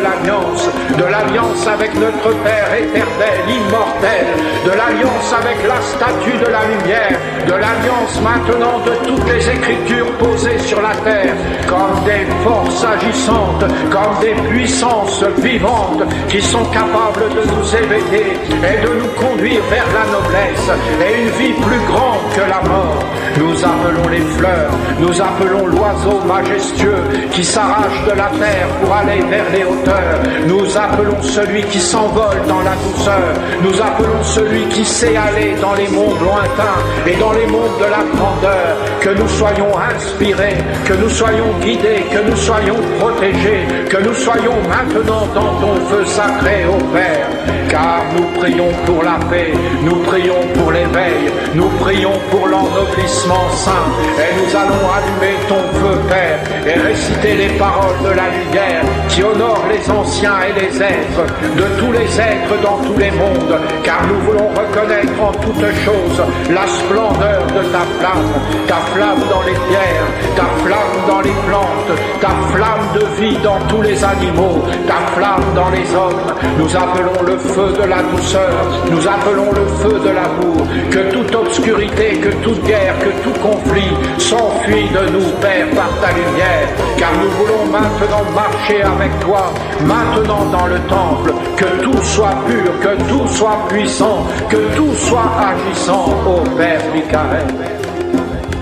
l'alliance avec notre Père éternel, immortel, de l'alliance avec la statue de la lumière, de l'alliance maintenant de toutes les écritures posées sur la terre, comme des forces agissantes, comme des puissances vivantes qui sont capables de nous éveiller et de nous conduire vers la noblesse et une vie plus grande que la mort. Nous appelons les fleurs, nous appelons l'oiseau majestueux qui s'arrache de la terre pour aller vers les hauteurs. Nous appelons celui qui s'envole dans la douceur. Nous appelons celui qui sait aller dans les mondes lointains et dans les mondes de la grandeur. Que nous soyons inspirés, que nous soyons guidés, que nous soyons protégés, que nous soyons maintenant dans ton feu sacré, ô Père. Car nous prions pour la paix, nous prions pour l'éveil, nous prions pour l'ennoblissement saint. Et nous allons allumer ton feu, Père, et réciter les paroles de la lumière qui honorent les anciens et les êtres, de tous les êtres dans tous les mondes. Car nous voulons reconnaître en toutes choses la splendeur de ta flamme dans les pierres, ta flamme dans les plantes, ta flamme de vie dans tous les animaux, ta flamme dans les hommes. Nous appelons le feu de la douceur, nous appelons le feu de l'amour, que toute obscurité, que toute guerre, que tout conflit s'enfuit de nous, Père, par ta lumière, car nous voulons maintenant marcher avec toi, maintenant dans le temple, que tout soit pur, que tout soit puissant, que tout soit agissant, ô Père Michael.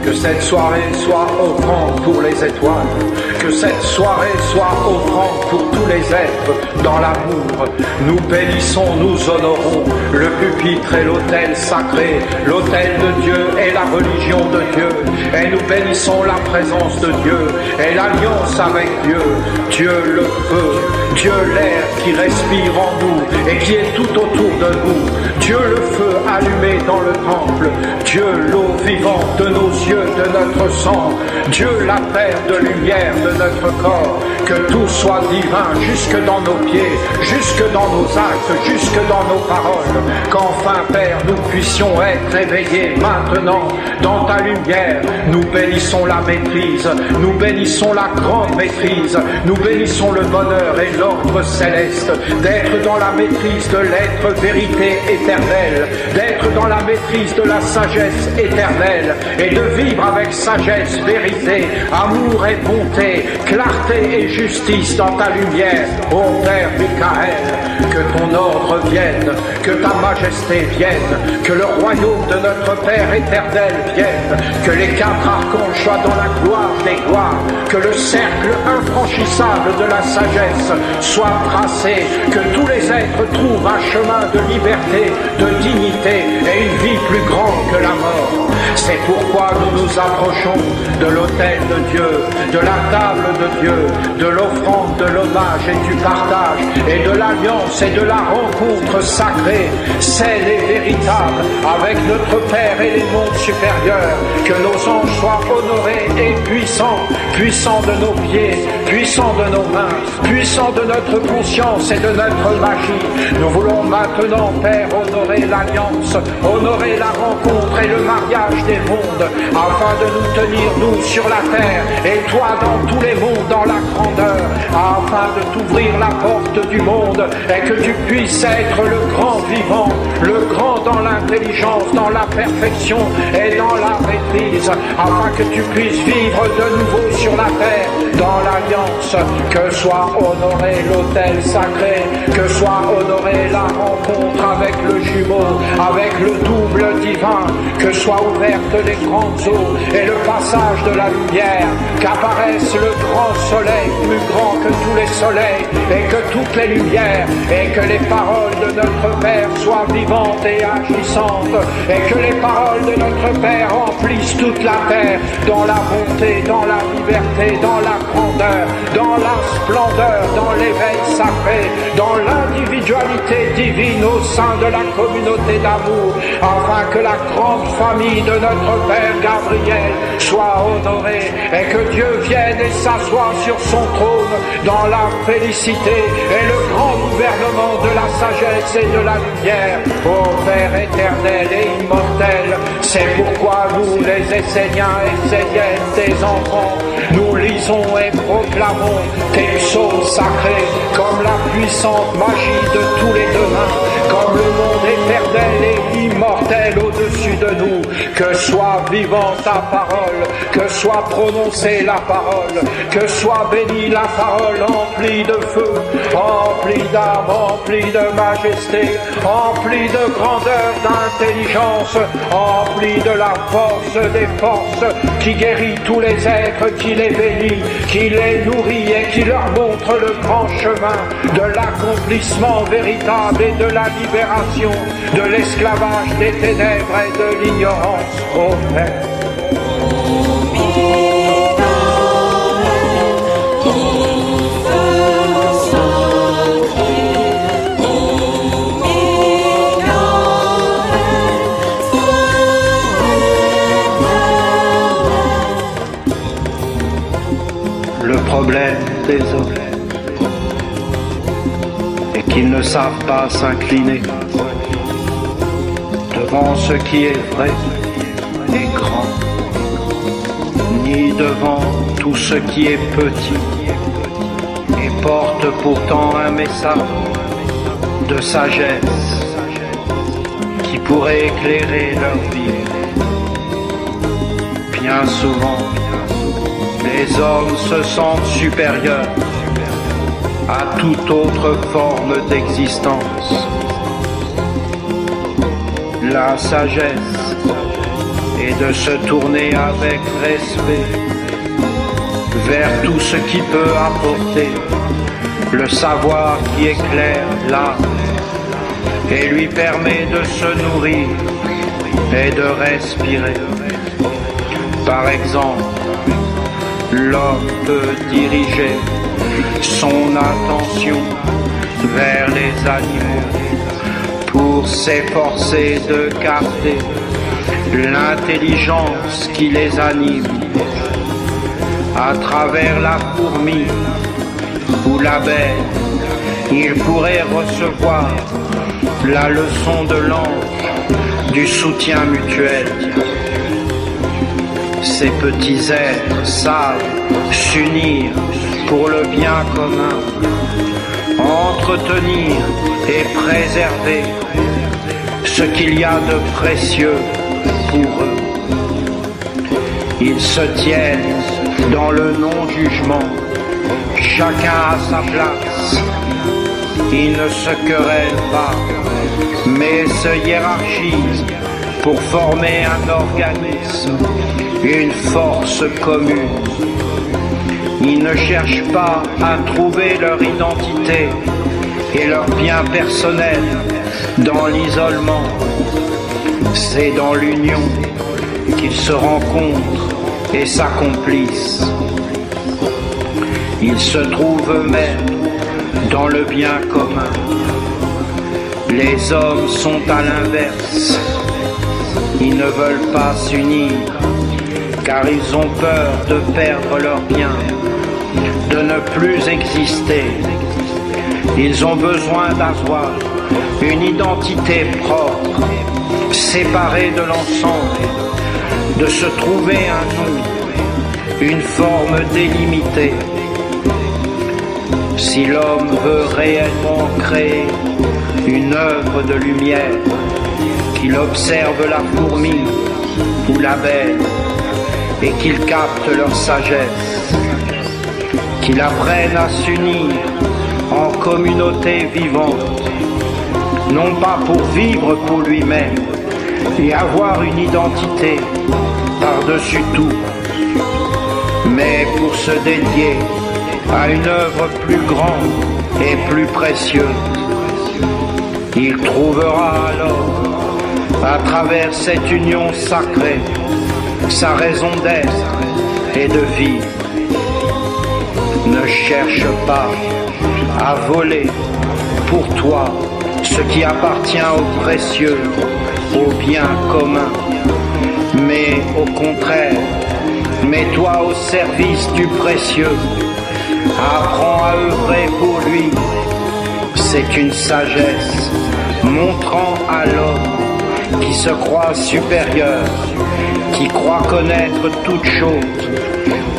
Que cette soirée soit offrande pour les étoiles, que cette soirée soit offrande pour tous les êtres dans l'amour. Nous bénissons, nous honorons le pupitre et l'autel sacré, l'autel de Dieu et la religion de Dieu. Et nous bénissons la présence de Dieu et l'alliance avec Dieu. Dieu le feu, Dieu l'air qui respire en nous et qui est tout autour de nous. Dieu le feu allumé dans le temple, Dieu l'eau vivante de nos yeux, de notre sang, Dieu la terre de lumière de notre corps, que tout soit divin jusque dans nos pieds, jusque dans nos actes, jusque dans nos paroles, qu'enfin Père nous puissions être éveillés maintenant dans ta lumière. Nous bénissons la maîtrise, nous bénissons la grande maîtrise, nous bénissons le bonheur et l'ordre céleste, d'être dans la maîtrise de l'être vérité éternelle, d'être dans la maîtrise de la sagesse éternelle et de vivre avec sagesse, vérité, amour et bonté, clarté et justice dans ta lumière, ô Père Michael. Que ton ordre vienne, que ta majesté vienne, que le royaume de notre Père éternel vienne, que les 4 archanges soient dans la gloire des gloires, que le cercle infranchissable de la sagesse soit tracé, que tous les êtres trouvent un chemin de liberté, de dignité et une vie plus grande que la mort. C'est pourquoi nous nous approchons de l'autel de Dieu, de la table de Dieu, de l'offrande, de l'hommage et du partage, et de l'alliance et de la rencontre sacrée, celle et véritable, avec notre Père et les mondes supérieurs. Que nos anges soient honorés et puissants, puissants de nos pieds, puissants de nos mains, puissants de notre conscience et de notre magie. Nous voulons maintenant, Père, honorer l'alliance, honorer la rencontre et le mariage des mondes, afin de nous tenir, nous, sur la terre, et toi dans tous les mondes, dans la grandeur, afin de t'ouvrir la porte du monde, et que tu puisses être le grand vivant, le grand dans l'invisible, l'intelligence, dans la perfection et dans la maîtrise, afin que tu puisses vivre de nouveau sur la terre, dans l'alliance, que soit honoré l'autel sacré, que soit honorée la rencontre avec le jumeau, avec le double divin, que soient ouvertes les grandes eaux et le passage de la lumière, qu'apparaisse le grand soleil, plus grand que tous les soleils, et que toutes les lumières, et que les paroles de notre Père soient vivantes et agissantes, et que les paroles de notre Père remplissent toute la terre, dans la bonté, dans la liberté, dans la grandeur, dans la splendeur, dans l'éveil sacré, dans l'individualité divine au sein de la communauté d'amour, afin que la grande famille de notre Père Gabriel soit honorée, et que Dieu vienne et s'assoie sur son trône dans la félicité et le grand gouvernement de la sagesse et de la lumière. Ô Père éternel et immortel, c'est pourquoi nous, les Esséniens et Esséniennes, tes enfants, nous lisons et proclamons tes psaumes sacrés comme la puissante magie de tous les demain, comme le monde éternel et immortel au-dessus de nous. Que soit vivante ta parole, que soit prononcée la parole, que soit bénie la parole emplie de feu, emplie d'âme, emplie de majesté, emplie de grandeur, d'intelligence, emplie de la force des forces, qui guérit tous les êtres, qui les bénit, qui les nourrit et qui leur montre le grand chemin de l'accomplissement véritable et de la libération de l'esclavage des ténèbres et de l'ignorance. Ô Père. Le problème des hommes est qu'ils ne savent pas s'incliner devant ce qui est vrai et grand, ni devant tout ce qui est petit et porte pourtant un message de sagesse qui pourrait éclairer leur vie. Bien souvent, les hommes se sentent supérieurs à toute autre forme d'existence. La sagesse est de se tourner avec respect vers tout ce qui peut apporter le savoir qui éclaire l'âme et lui permet de se nourrir et de respirer. Par exemple, l'homme peut diriger son attention vers les animaux pour s'efforcer de garder l'intelligence qui les anime. À travers la fourmi ou l'abeille, il pourrait recevoir la leçon de l'ange du soutien mutuel. Ces petits êtres savent s'unir pour le bien commun, entretenir et préserver ce qu'il y a de précieux pour eux. Ils se tiennent dans le non-jugement, chacun à sa place. Ils ne se querellent pas, mais se hiérarchisent pour former un organisme, une force commune. Ils ne cherchent pas à trouver leur identité et leur bien personnel dans l'isolement. C'est dans l'union qu'ils se rencontrent et s'accomplissent. Ils se trouvent eux-mêmes dans le bien commun. Les hommes sont à l'inverse. Ils ne veulent pas s'unir car ils ont peur de perdre leur bien, de ne plus exister. Ils ont besoin d'avoir une identité propre, séparée de l'ensemble, de se trouver un nom, une forme délimitée. Si l'homme veut réellement créer une œuvre de lumière qu'il observe la fourmi ou l'abeille et qu'il capte leur sagesse, qu'il apprenne à s'unir en communauté vivante, non pas pour vivre pour lui-même et avoir une identité par-dessus tout, mais pour se dédier à une œuvre plus grande et plus précieuse. Il trouvera alors, à travers cette union sacrée, sa raison d'être et de vivre. Ne cherche pas à voler pour toi ce qui appartient au précieux, au bien commun, mais au contraire, mets-toi au service du précieux. Apprends à œuvrer pour lui. C'est une sagesse montrant à l'homme qui se croit supérieur, qui croit connaître toutes choses,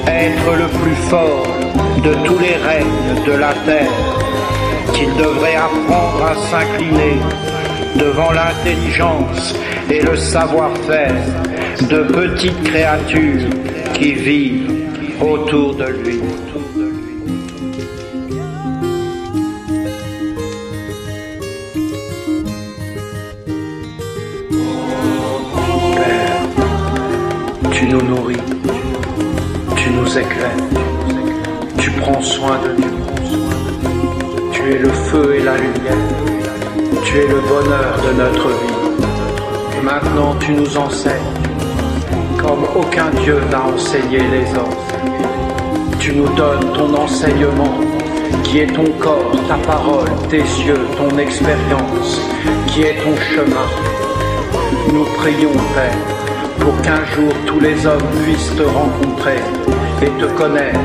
être le plus fort de tous les règnes de la terre, qu'il devrait apprendre à s'incliner devant l'intelligence et le savoir-faire de petites créatures qui vivent autour de lui. Tu nous nourris, tu nous éclaires, tu prends soin de nous. Tu es le feu et la lumière, tu es le bonheur de notre vie. Et maintenant tu nous enseignes, comme aucun Dieu n'a enseigné les hommes. Tu nous donnes ton enseignement, qui est ton corps, ta parole, tes yeux, ton expérience, qui est ton chemin. Nous prions, Père, pour qu'un jour tous les hommes puissent te rencontrer et te connaître,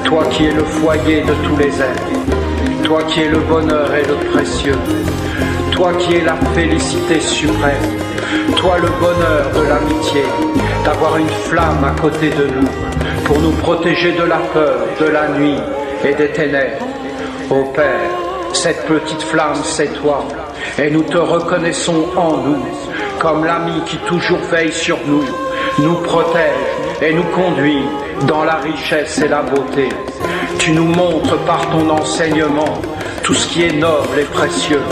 toi qui es le foyer de tous les êtres, toi qui es le bonheur et le précieux, toi qui es la félicité suprême, toi le bonheur de l'amitié, d'avoir une flamme à côté de nous pour nous protéger de la peur, de la nuit et des ténèbres. Ô Père, cette petite flamme c'est toi, et nous te reconnaissons en nous comme l'ami qui toujours veille sur nous, nous protège et nous conduit dans la richesse et la beauté. Tu nous montres par ton enseignement tout ce qui est noble et précieux,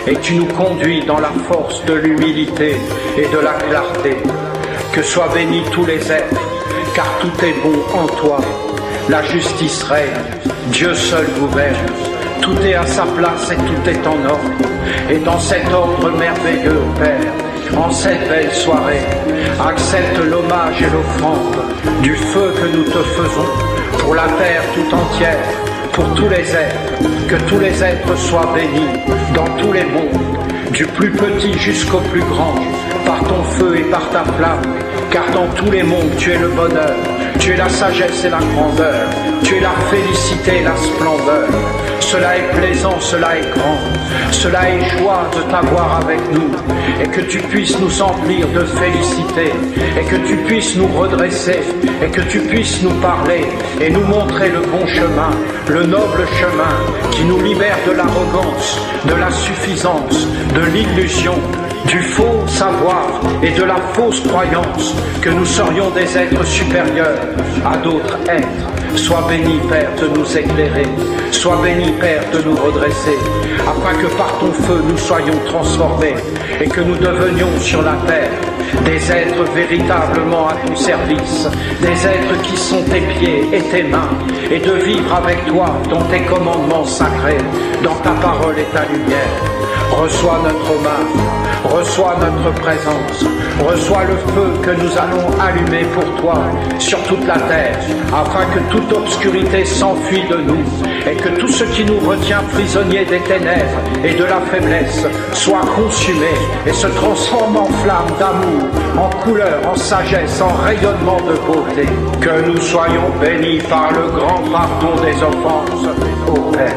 et tu nous conduis dans la force de l'humilité et de la clarté. Que soient bénis tous les êtres, car tout est bon en toi. La justice règne, Dieu seul gouverne. Tout est à sa place et tout est en ordre. Et dans cet ordre merveilleux, Père, en cette belle soirée, accepte l'hommage et l'offrande du feu que nous te faisons pour la terre tout entière, pour tous les êtres, que tous les êtres soient bénis dans tous les mondes, du plus petit jusqu'au plus grand, par ton feu et par ta flamme, car dans tous les mondes tu es le bonheur, tu es la sagesse et la grandeur, tu es la félicité et la splendeur. Cela est plaisant, cela est grand, cela est joie de t'avoir avec nous, et que tu puisses nous emplir de félicité, et que tu puisses nous redresser, et que tu puisses nous parler, et nous montrer le bon chemin, le noble chemin, qui nous libère de l'arrogance, de la suffisance, de l'illusion, du faux savoir et de la fausse croyance que nous serions des êtres supérieurs à d'autres êtres. Sois béni, Père, de nous éclairer, sois béni, Père, de nous redresser, afin que par ton feu nous soyons transformés et que nous devenions sur la terre des êtres véritablement à ton service, des êtres qui sont tes pieds et tes mains, et de vivre avec toi dans tes commandements sacrés, dans ta parole et ta lumière. Reçois notre hommage, reçois notre présence, reçois le feu que nous allons allumer pour toi sur toute la terre, afin que toute obscurité s'enfuit de nous, et que tout ce qui nous retient prisonniers des ténèbres et de la faiblesse soit consumé et se transforme en flamme d'amour, en couleur, en sagesse, en rayonnement de beauté. Que nous soyons bénis par le grand pardon des offenses, ô Père.